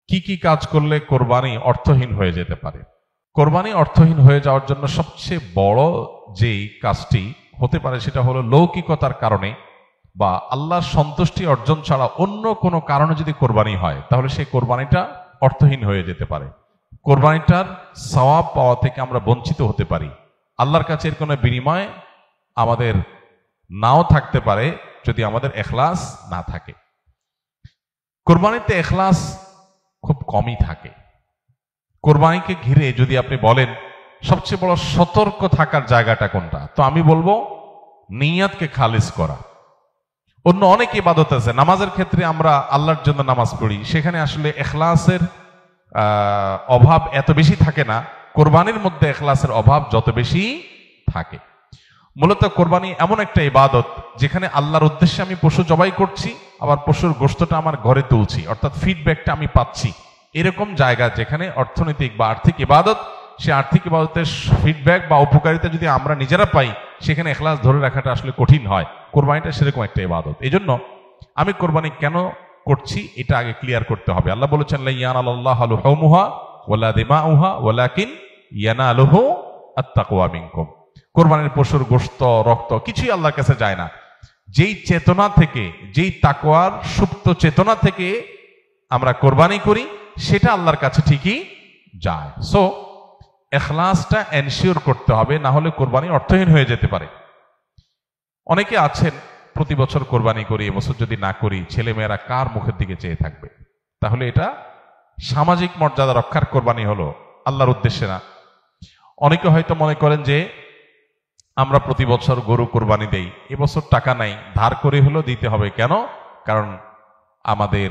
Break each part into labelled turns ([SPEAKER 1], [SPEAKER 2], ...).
[SPEAKER 1] কি কি কাজ করলে কোরবানি অর্থহীন হয়ে যেতে পারে? কোরবানি অর্থহীন হয়ে যাওয়ার জন্য সবচেয়ে বড় যেই কাজটি হতে পারে সেটা হলো লৌকিকতার কারণে বা আল্লাহর সন্তুষ্টি অর্জন ছাড়া অন্য কোনো কারণে যদি কোরবানি হয় তাহলে সেই কোরবানিটা অর্থহীন হয়ে যেতে পারে। কোরবানিটার সওয়াব পাওয়া থেকে আমরা বঞ্চিত হতে পারি। আল্লাহর কাছে এর কোনো বিনিময় আমাদের নাও থাকতে পারে যদি আমাদের ইখলাস না থাকে। কোরবানিতে ইখলাস খুব কমই থাকে। কোরবানিকে ঘিরে যদি আপনি বলেন সবচেয়ে বড় সতর্ক থাকার জায়গাটা কোনটা, তো আমি বলবো নিয়তকে খালিস করা। অন্য অনেক ইবাদত আছে, নামাজের ক্ষেত্রে আমরা আল্লাহর জন্য নামাজ পড়ি, সেখানে আসলে ইখলাসের অভাব এত বেশি থাকে না। কোরবানির মধ্যে ইখলাসের অভাব যত বেশি থাকে। মূলত কোরবানি এমন একটা ইবাদত যেখানে আল্লাহর উদ্দেশ্যে আমি পশু জবাই করছি, আবার পশুর গোশতটা আমার ঘরে তুলছি, অর্থাৎ ফিডব্যাকটা আমি পাচ্ছি। এরকম জায়গা যেখানে অর্থনৈতিক বা আর্থিক ইবাদত, সে আর্থিক ইবাদতের ফিডব্যাক বা উপকারিতা যদি আমরা নিজেরা পাই, সেখানে ইখলাস ধরে রাখাটা আসলে কঠিন হয়। কোরবানিটা সেরকম একটা ইবাদত। এই জন্য আমি কোরবানি কেন করছি এটা আগে ক্লিয়ার করতে হবে। আল্লাহ বলেছেন লা ইয়ানালাল্লাহু লুহুমুহা ওয়ালা দিমাউহা ওয়ালাকিন ইয়ানালুহু আত-তাকওয়া মিনকুম। কোরবানির পশুর গোশত, রক্ত কিছুই আল্লাহর কাছে যায় না। যেই চেতনা থেকে, যেই তাকওয়ার সুপ্ত চেতনা থেকে আমরা কোরবানি করি সেটা আল্লাহর কাছে ঠিকই যায়। সো ইখলাসটা এনশিওর করতে হবে, না হলে কোরবানি অর্থহীন হয়ে যেতে পারে। অনেকে আছেন প্রতি বছর কোরবানি করি, এবছর যদি না করি ছেলেমেয়েরা কার মুখের দিকে চেয়ে থাকবে। তাহলে এটা সামাজিক মর্যাদা রক্ষার কোরবানি হলো, আল্লাহর উদ্দেশ্যে না। অনেকে হয়তো মনে করেন যে আমরা প্রতি বছর গরু কোরবানি দেই, এবছর টাকা নাই, ধার করে হলেও দিতে হবে। কেন? কারণ আমাদের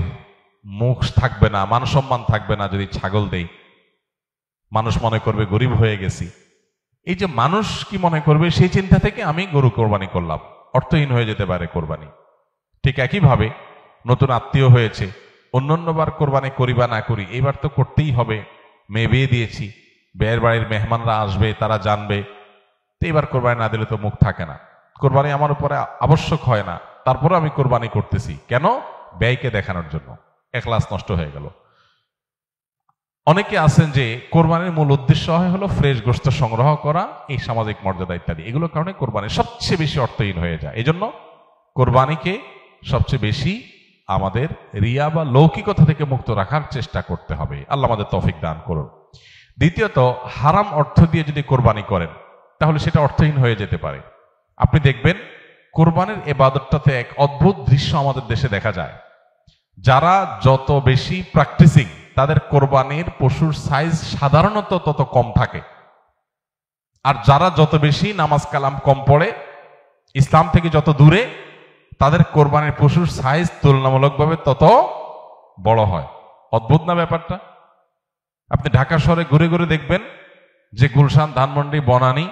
[SPEAKER 1] মুখ থাকবে না, মান সম্মান থাকবে না যদি ছাগল দেই, মানুষ মনে করবে গরিব হয়ে গেছি। এই যে মানুষ কি মনে করবে সেই চিন্তা থেকে আমি গরু কোরবানি করলাম, অর্থহীন হয়ে যেতে পারে কোরবানি। ঠিক একইভাবে নতুন আত্মীয় হয়েছে, অন্যান্যবার কোরবানি করি বা না করি, এইবার তো করতেই হবে, মেয়ে বিয়ে দিয়েছি, বিয়ের বাড়ির মেহমানরা আসবে, তারা জানবে, তো এবার কোরবানি না দিলে তো মুখ থাকে না। কোরবানি আমার উপরে আবশ্যক হয় না, তারপরে আমি কোরবানি করতেছি কেন? ব্যয়কে দেখানোর জন্য। ইখলাস নষ্ট হয়ে গেল। অনেকে আছেন যে কোরবানির মূল উদ্দেশ্য হলো ফ্রেশ গোশত সংগ্রহ করা, এই সামাজিক মর্যাদা ইত্যাদি, এগুলোর কারণে কোরবানি সবচেয়ে বেশি অর্থহীন হয়ে যায়। এজন্য কোরবানিকে সবচেয়ে বেশি আমাদের রিয়া বা লৌকিকতা থেকে মুক্ত রাখার চেষ্টা করতে হবে। আল্লাহ আমাদের তৌফিক দান করুন। দ্বিতীয়ত, হারাম অর্থ দিয়ে যদি কোরবানি করেন তাহলে সেটা অর্থহীন হয়ে যেতে পারে। আপনি দেখবেন কোরবানির ইবাদতটাতে এক অদ্ভুত দৃশ্য আমাদের দেশে দেখা যায়। যারা যত বেশি প্র্যাকটিসিং তাদের কোরবানির পশুর সাইজ সাধারণত তত কম থাকে, আর যারা যত বেশি নামাজ কালাম কম পড়ে, ইসলাম থেকে যত দূরে, তাদের কোরবানির পশুর সাইজ তুলনামূলকভাবে তত বড় হয়। অদ্ভুত না ব্যাপারটা? আপনি ঢাকা শহরে ঘুরে ঘুরে দেখবেন যে গুলশান, ধানমন্ডি, বনানী,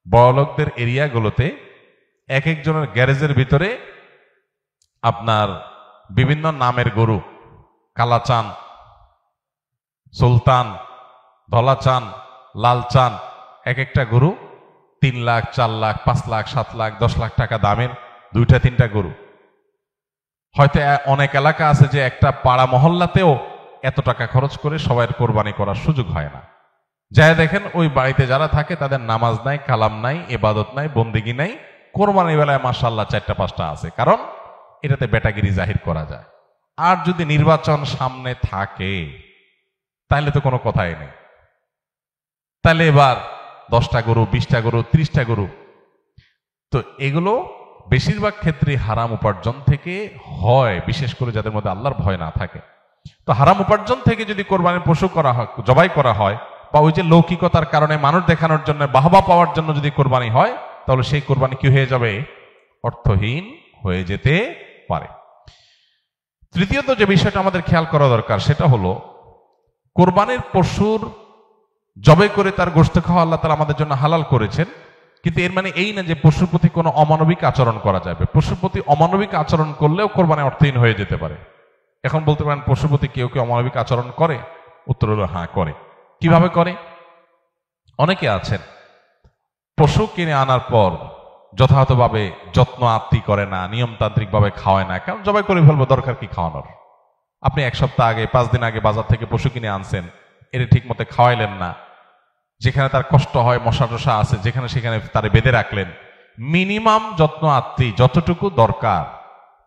[SPEAKER 1] বড়লোকদের এরিয়াগুলোতে এক একজনের গ্যারেজের ভিতরে আপনার বিভিন্ন নামের গরু, কালাচান, সুলতান, ধলাচান, লালচান, এক একটা গরু 3 লাখ, 4 লাখ, 5 লাখ, 7 লাখ, 10 লাখ টাকা দামের 2-3টা গরু। হয়তো অনেক এলাকা আছে যে একটা পাড়া মহল্লাতেও এত টাকা খরচ করে সবাই কোরবানি করার সুযোগ হয় না। যাই দেখেন ওই বাড়িতে যারা থাকে তাদের নামাজ নাই, কালাম নাই, ইবাদত নাই, বন্দেগী নাই, কোরবানি বেলায় মাশাআল্লাহ 4টা-5টা আছে, কারণ এটাতে বেটাগিরি জাহির করা যায়। আর যদি নির্বাচন সামনে থাকে তাহলে তো কোনো কথাই নেই, তাহলে এবার 10টা গরু, 20টা গরু, 30টা গরু। তো এগুলো বেশিরভাগ ক্ষেত্রে হারাম উপার্জন থেকে হয়, বিশেষ করে যাদের মধ্যে আল্লাহর ভয় না থাকে। তো হারাম উপার্জন থেকে যদি কোরবানির পশু করা হয়, জবাই করা হয়, বা ওই যে লৌকিকতার কারণে মানুষ দেখানোর জন্য, বাহবা পাওয়ার জন্য যদি কোরবানি হয়, তাহলে সেই কোরবানি কি হয়ে যাবে? অর্থহীন হয়ে যেতে পারে। তৃতীয়ত যে বিষয়টা আমাদের খেয়াল করা দরকার সেটা হলো কোরবানির পশুর জবাই করে তার গোশত খাওয়া আল্লাহ তাআলা আমাদের জন্য হালাল করেছেন, কিন্তু এর মানে এই না যে পশুর প্রতি কোনো অমানবিক আচরণ করা যাবে। পশুর প্রতি অমানবিক আচরণ করলেও কোরবানি অর্থহীন হয়ে যেতে পারে। এখন বলতে পারেন পশুর প্রতি কেউ কেউ অমানবিক আচরণ করে? উত্তর হলো হ্যাঁ, করে। কিভাবে করে? অনেকে আছেন পশু কিনে আনার পর যথাযথভাবে যত্ন আত্তি করে না, নিয়মতান্ত্রিক ভাবে খাওয়ায় না, কারণ জবাই করে ফেলবো, দরকার কি খাওয়ানোর। আপনি 1 সপ্তাহ আগে 5 দিন আগে বাজার থেকে পশু কিনে আনছেন, এটা ঠিক মতো খাওয়াইলেন না, যেখানে তার কষ্ট হয়, মশা টশা আছে যেখানে সেখানে তারে বেঁধে রাখলেন। মিনিমাম যত্ন আত্মি যতটুকু দরকার,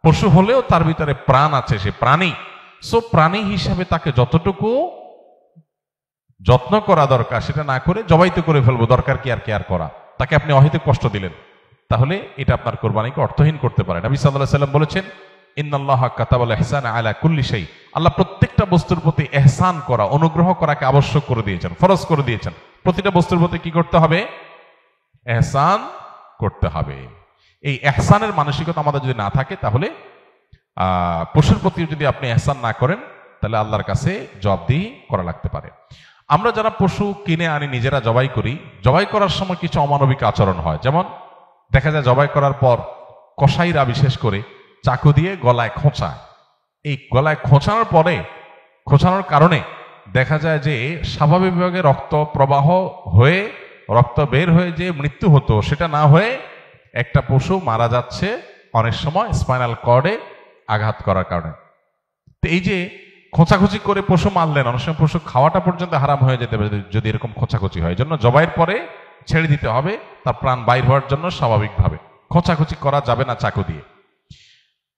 [SPEAKER 1] পশু হলেও তার ভিতরে প্রাণ আছে, সে প্রাণী, সো প্রাণী হিসাবে তাকে যতটুকু যত্ন করা দরকার সেটা না করে জবাই তো করে ফেলবো, দরকার কি আর কেয়ার করা, তাকে আপনি অহেতুক কষ্ট দিলেন, তাহলে এটা আপনার কোরবানিকে অর্থহীন করতে পারে। নবী সাল্লাল্লাহু আলাইহি ওয়াসাল্লাম বলেছেন, ইন্নাল্লাহা কাতাবাল ইহসানা আলা কুল্লি শাই, আল্লাহ প্রত্যেকটা বস্তুর প্রতি ইহসান করা, অনুগ্রহ করাকে আবশ্যক করে দিয়েছেন, ফরজ করে দিয়েছেন। প্রতিটা বস্তুর প্রতি কি করতে হবে? ইহসান করতে হবে। এই ইহসানের মানসিকতা আমাদের যদি না থাকে, তাহলে পশুর প্রতি যদি আপনি ইহসান না করেন, তাহলে আল্লাহর কাছে জবাবদিহি করা লাগতে পারে। আমরা যারা পশু কিনে আনি, নিজেরা জবাই করি, জবাই করার সময় কিছু অমানবিক আচরণ হয়। যেমন দেখা যায় জবাই করার পর কসাইরা বিশেষ করে চাকু দিয়ে গলায় খোঁচায়। এই গলায় খোঁচানোর পরে, খোঁচানোর কারণে দেখা যায় যে স্বাভাবিকভাবে রক্ত প্রবাহ হয়ে, রক্ত বের হয়ে যে মৃত্যু হতো, সেটা না হয়ে একটা পশু মারা যাচ্ছে অনেক সময় স্পাইনাল কর্ডে আঘাত করার কারণে। তো এই যে খোঁচাখুচি করে পশু মারলেন, অনেক সময় পশু খাওয়াটা পর্যন্ত হারাম হয়ে যেতে পারে যদি এরকম খোঁচাখুচি হয়। জন্য জবাইয়ের পরে ছেড়ে দিতে হবে, তার প্রাণ বাইর হওয়ার জন্য স্বাভাবিকভাবে। খোঁচাখুচি করা যাবে না চাকু দিয়ে।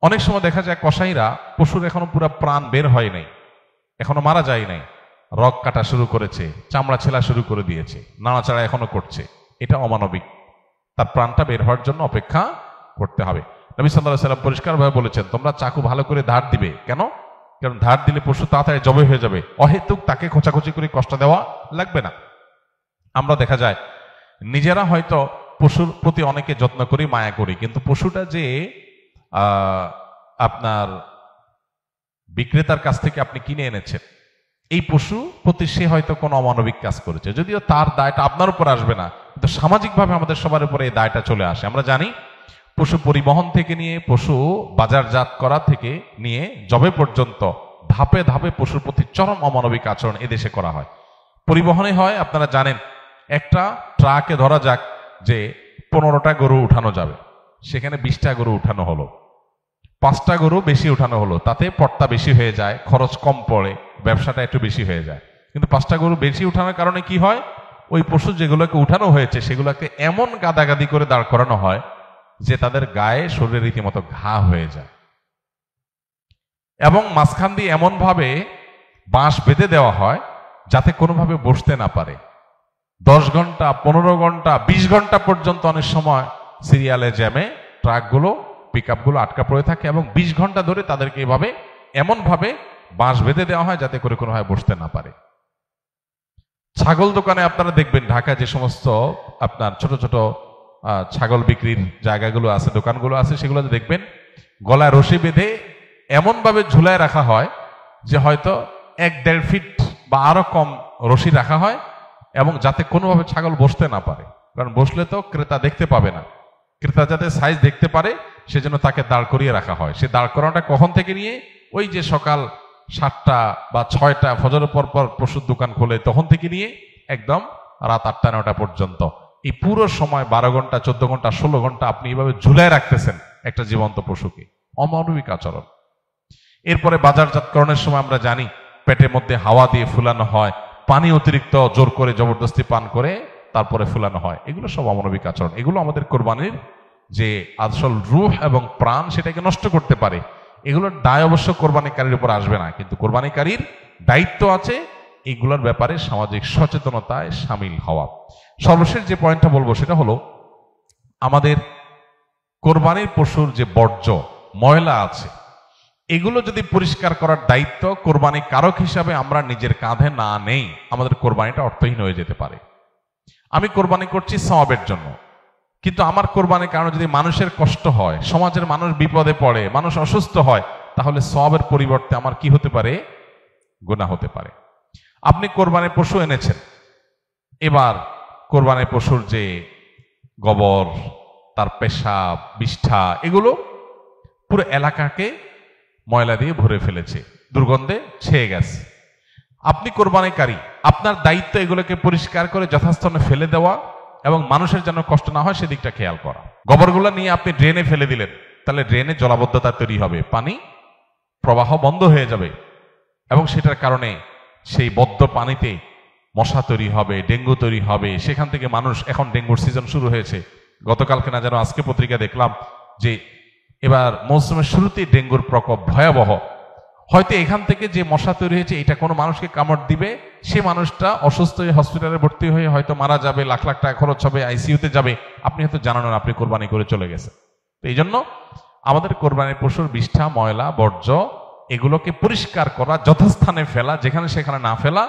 [SPEAKER 1] অনেক সময় দেখা যায় কসাইরা পশুর এখনো পুরো প্রাণ বের হয় নাই, এখনো মারা যায় নাই, রগ কাটা শুরু করেছে, চামড়া ছেলা শুরু করে দিয়েছে, নাড়াচাড়া এখনো করছে, এটা অমানবিক। তার প্রাণটা বের হওয়ার জন্য অপেক্ষা করতে হবে। নবী সাল্লাল্লাহু আলাইহি ওয়াসাল্লাম পরিষ্কারভাবে বলেছেন, তোমরা চাকু ভালো করে ধার দিবে। কেন? কারণ ধার দিলে পশু তাড়াতাড়ি জবাই হয়ে যাবে, অহেতুক তাকে খোঁচাখুচি করে কষ্ট দেওয়া লাগবে না। আমরা দেখা যায় নিজেরা হয়তো পশুর প্রতি অনেকে যত্ন করি, মায়া করি, কিন্তু পশুটা যে আপনার বিক্রেতার কাছ থেকে আপনি কিনে এনেছেন, এই পশু প্রতি সে হয়তো কোনো অমানবিক কাজ করেছে, যদিও তার দায়টা আপনার উপর আসবে না, কিন্তু সামাজিকভাবে আমাদের সবার উপরে এই দায়টা চলে আসে। আমরা জানি পশু পরিবহন থেকে নিয়ে, পশু বাজারজাত করা থেকে নিয়ে জবে পর্যন্ত ধাপে ধাপে পশুর প্রতি চরম অমানবিক আচরণ এদেশে করা হয়। পরিবহনে হয়, আপনারা জানেন, একটা ট্রাকে ধরা যাক যে 15টা গরু উঠানো যাবে, সেখানে 20টা গরু উঠানো হলো, 5টা গরু বেশি উঠানো হলো, তাতে পড়তা বেশি হয়ে যায়, খরচ কম পড়ে, ব্যবসাটা একটু বেশি হয়ে যায়। কিন্তু 5টা গরু বেশি উঠানোর কারণে কি হয়? ওই পশু যেগুলোকে উঠানো হয়েছে সেগুলোকে এমন গাদাগাদি করে দাঁড় করানো হয় যে তাদের গায়ে, শরীরে রীতিমতো ঘা হয়ে যায়, এবং মাঝখান দিয়ে এমন ভাবে বাঁশ বেঁধে দেওয়া হয় যাতে কোনোভাবে বসতে না পারে। 10 ঘন্টা, 15 ঘন্টা, 20 ঘন্টা পর্যন্ত অনেক সময় সিরিয়ালে জ্যামে ট্রাকগুলো, পিকআপগুলো আটকা পড়ে থাকে, এবং 20 ঘন্টা ধরে তাদেরকে এভাবে এমন ভাবে বাঁশ বেঁধে দেওয়া হয় যাতে করে কোনোভাবে বসতে না পারে। ছাগল দোকানে আপনারা দেখবেন, ঢাকায় যে সমস্ত আপনার ছোট ছোট ছাগল বিক্রির জায়গাগুলো আছে, দোকানগুলো আছে, সেগুলোতে দেখবেন গলায় রশি বেঁধে এমন ভাবে ঝুলায় রাখা হয় যে হয়তো 1-1.5 ফিট বা আরো কম রশি রাখা হয়, এবং যাতে কোনোভাবে ছাগল বসতে না পারে, কারণ বসলে তো ক্রেতা দেখতে পাবে না। ক্রেতা যাতে সাইজ দেখতে পারে সেজন্য তাকে দাঁড় করিয়ে রাখা হয়। সে দাঁড় করানোটা কখন থেকে নিয়ে, ওই যে সকাল 7টা বা 6টা ফজরের পর পর পশুর দোকান খোলে তখন থেকে নিয়ে একদম রাত 8টা-9টা পর্যন্ত, এই পুরো সময় 12 ঘন্টা, 14 ঘন্টা, 16 ঘন্টা আপনি এইভাবে ঝুলায় রাখতেছেন একটা জীবন্ত পশুকে। অমানবিক আচরণ। এরপরে বাজারজাতকরণের সময় আমরা জানি পেটের মধ্যে হাওয়া দিয়ে ফুলানো হয়, পানি অতিরিক্ত জোর করে জবরদস্তি পান করে তারপরে ফুলানো হয়। এগুলো সব অমানবিক আচরণ। এগুলো আমাদের কোরবানির যে আসল রূহ এবং প্রাণ সেটাকে নষ্ট করতে পারে। এগুলোর দায় অবশ্য কোরবানিকারীর উপর আসবে না, কিন্তু কোরবানিকারীর দায়িত্ব আছে এগুলোর ব্যাপারে সামাজিক সচেতনতায় সামিল হওয়া। সর্বশেষ যে পয়েন্টটা বলবো সেটা হলো, আমাদের কোরবানির পশুর যে বর্জ্য ময়লা আছে, এগুলো যদি পরিষ্কার করার দায়িত্ব কোরবানি কারক হিসাবে আমরা নিজের কাঁধে না নেই, আমাদের কোরবানিটা অর্থহীন হয়ে যেতে পারে। আমি কোরবানি করছি সওয়াবের জন্য, কিন্তু আমার কোরবানির কারণে যদি মানুষের কষ্ট হয়, সমাজের মানুষ বিপদে পড়ে, মানুষ অসুস্থ হয়, তাহলে সওয়াবের পরিবর্তে আমার কি হতে পারে? গুনাহ হতে পারে। আপনি কোরবানির পশু এনেছেন, এবার কোরবানির পশুর যে গোবর, তার পেশাব, বিষ্ঠা, এগুলো পুরো এলাকাকে ময়লা দিয়ে ভরে ফেলেছে, দুর্গন্ধে ছেয়ে গেছে। আপনি কোরবানিকারী, আপনার দায়িত্ব এগুলোকে পরিষ্কার করে যথাস্থানে ফেলে দেওয়া এবং মানুষের যেন কষ্ট না হয় সেদিকটা খেয়াল করা। গোবরগুলো নিয়ে আপনি ড্রেনে ফেলে দিলেন, তাহলে ড্রেনে জলাবদ্ধতা তৈরি হবে, পানি প্রবাহ বন্ধ হয়ে যাবে এবং সেটার কারণে সেই বদ্ধ পানিতে মশা তৈরি হবে, ডেঙ্গু তৈরি হবে। সেখান থেকে মানুষ, এখন ডেঙ্গুর সিজন শুরু হয়েছে, গতকালকে না যেন আজকে পত্রিকা দেখলাম যে এবার মৌসুমের শুরুতেই ডেঙ্গুর প্রকোপ ভয়াবহ। হয়তো এখান থেকে যে মশা তৈরি হয়েছে এটা কোনো মানুষকে কামড় দিবে, সে মানুষটা অসুস্থ হয়ে হসপিটালে ভর্তি হয়ে হয়তো মারা যাবে, লাখ লাখ টাকা খরচ হবে, আইসিইউতে যাবে, আপনি হয়তো জানান না, আপনি কোরবানি করে চলে গেছে। তো এই জন্য আমাদের কোরবানির পশুর বিষ্ঠা, ময়লা, বর্জ্য এগুলোকে পরিষ্কার করা, যথাস্থানে ফেলা, যেখানে সেখানে না ফেলা,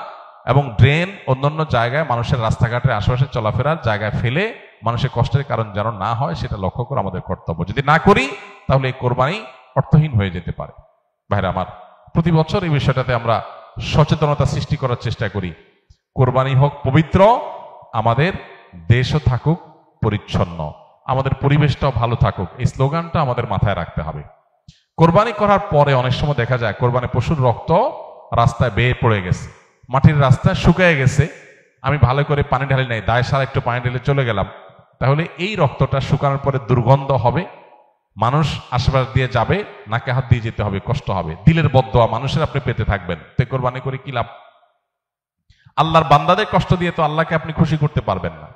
[SPEAKER 1] এবং ড্রেন অন্যান্য জায়গায় মানুষের রাস্তাঘাটের আশেপাশে চলাফেরার জায়গায় ফেলে মানুষের কষ্টের কারণ যেন না হয় সেটা লক্ষ্য করা আমাদের কর্তব্য। যদি না করি তাহলে এই কোরবানি অর্থহীন হয়ে যেতে পারে। ভাইরা আমার, প্রতি বছর এই বিষয়টাতে আমরা সচেতনতা সৃষ্টি করার চেষ্টা করি। কোরবানি হোক পবিত্র, আমাদের দেশও থাকুক পরিচ্ছন্ন, আমাদের পরিবেশটাও ভালো থাকুক, এই স্লোগানটা আমাদের মাথায় রাখতে হবে। কোরবানি করার পরে অনেক সময় দেখা যায় কোরবানি পশুর রক্ত রাস্তায় বেয়ে পড়ে গেছে, মাটির রাস্তায় শুকিয়ে গেছে, আমি ভালো করে পানি ঢালি নাই, দায় সারা একটু পানি ঢেলে চলে গেলাম, তাহলে এই রক্তটা শুকানোর পরে দুর্গন্ধ হবে, মানুষ আশেপাশ দিয়ে যাবে, নাকে হাত দিয়ে যেতে হবে, কষ্ট হবে, দিলের বদদোয়া মানুষের আপনি পেতে থাকবেন। তো কোরবানি করে কি লাভ? আল্লাহর বান্দাদের কষ্ট দিয়ে তো আল্লাহকে আপনি খুশি করতে পারবেন না।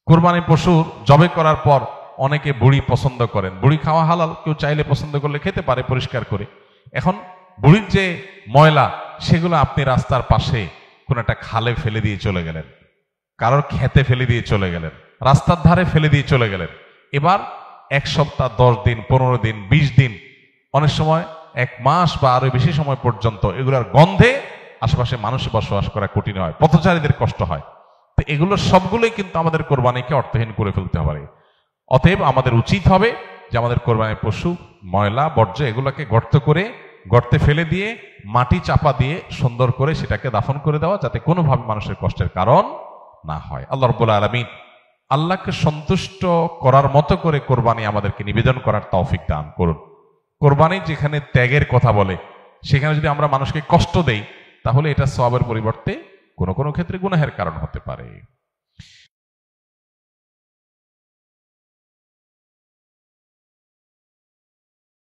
[SPEAKER 1] কোরবানি পশুর জবে করার পর অনেকে বুড়ি পছন্দ করেন, বুড়ি খাওয়া হালাল, কেউ চাইলে পছন্দ করলে খেতে পারে পরিষ্কার করে। এখন বুড়ির যে ময়লা সেগুলো আপনি রাস্তার পাশে কোন একটা খালে ফেলে দিয়ে চলে গেলেন, কারোর খেতে ফেলে দিয়ে চলে গেলেন, রাস্তার ধারে ফেলে দিয়ে চলে গেলেন। এবার 1 সপ্তাহ, 10 দিন, 15 দিন, 20 দিন, অনেক সময় 1 মাস বা আরো বেশি সময় পর্যন্ত এগুলোর গন্ধে আশেপাশে মানুষ বসবাস করা কঠিন হয়, পথচারীদের কষ্ট হয়। তো এগুলো সবগুলোই কিন্তু আমাদের কোরবানিকে অর্থহীন করে ফেলতে পারে। অতএব আমাদের উচিত হবে যে আমাদের কোরবানির পশু ময়লা বর্জ্য এগুলোকে গর্তে ফেলে দিয়ে মাটি চাপা দিয়ে সুন্দর করে সেটাকে দাফন করে দেওয়া, যাতে কোনোভাবে মানুষের কষ্টের কারণ না হয়। আল্লাহ রাব্বুল আলামিন আল্লাহকে সন্তুষ্ট করার মতো করে কোরবানি আমাদেরকে নিবেদন করার তৌফিক দান করুন। কোরবানি যেখানে ত্যাগের কথা বলে, সেখানে যদি আমরা মানুষকে কষ্ট দেই তাহলে এটা সওয়াবের পরিবর্তে কোনো কোনো ক্ষেত্রে গুনাহের কারণ হতে পারে।